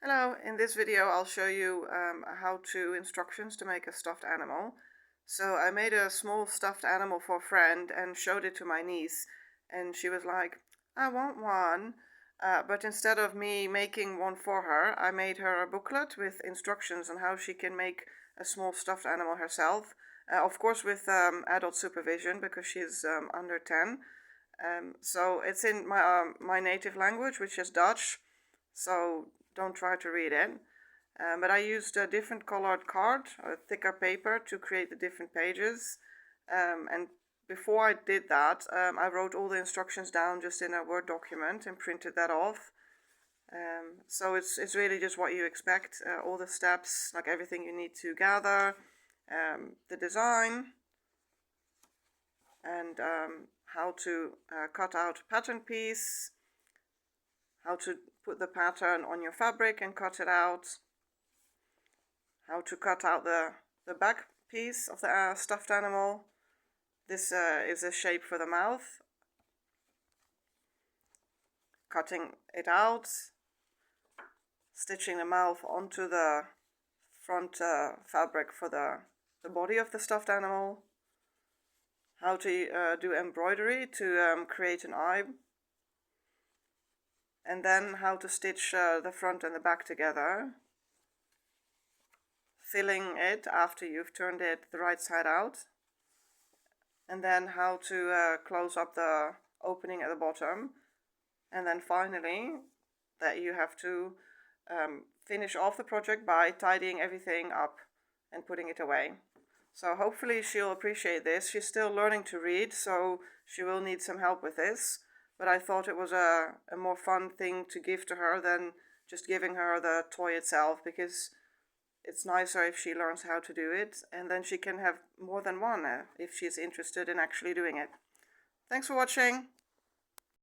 Hello, in this video I'll show you how-to instructions to make a stuffed animal. So I made a small stuffed animal for a friend and showed it to my niece, and she was like, I want one. But instead of me making one for her, I made her a booklet with instructions on how she can make a small stuffed animal herself. Of course with adult supervision because she's under 10. So it's in my native language, which is Dutch. So don't try to read it. But I used a different colored card, a thicker paper, to create the different pages. And before I did that, I wrote all the instructions down just in a Word document and printed that off. So it's really just what you expect, all the steps, like everything you need to gather, the design, and how to cut out a pattern piece, how to put the pattern on your fabric and cut it out, how to cut out the back piece of the stuffed animal. This is a shape for the mouth. Cutting it out, stitching the mouth onto the front fabric for the body of the stuffed animal. How to do embroidery to create an eye. And then how to stitch the front and the back together. Filling it after you've turned it the right side out. And then how to close up the opening at the bottom. And then finally, that you have to finish off the project by tidying everything up and putting it away. So hopefully she'll appreciate this. She's still learning to read, so she will need some help with this. But I thought it was a more fun thing to give to her than just giving her the toy itself, because it's nicer if she learns how to do it, and then she can have more than one if she's interested in actually doing it. Thanks for watching.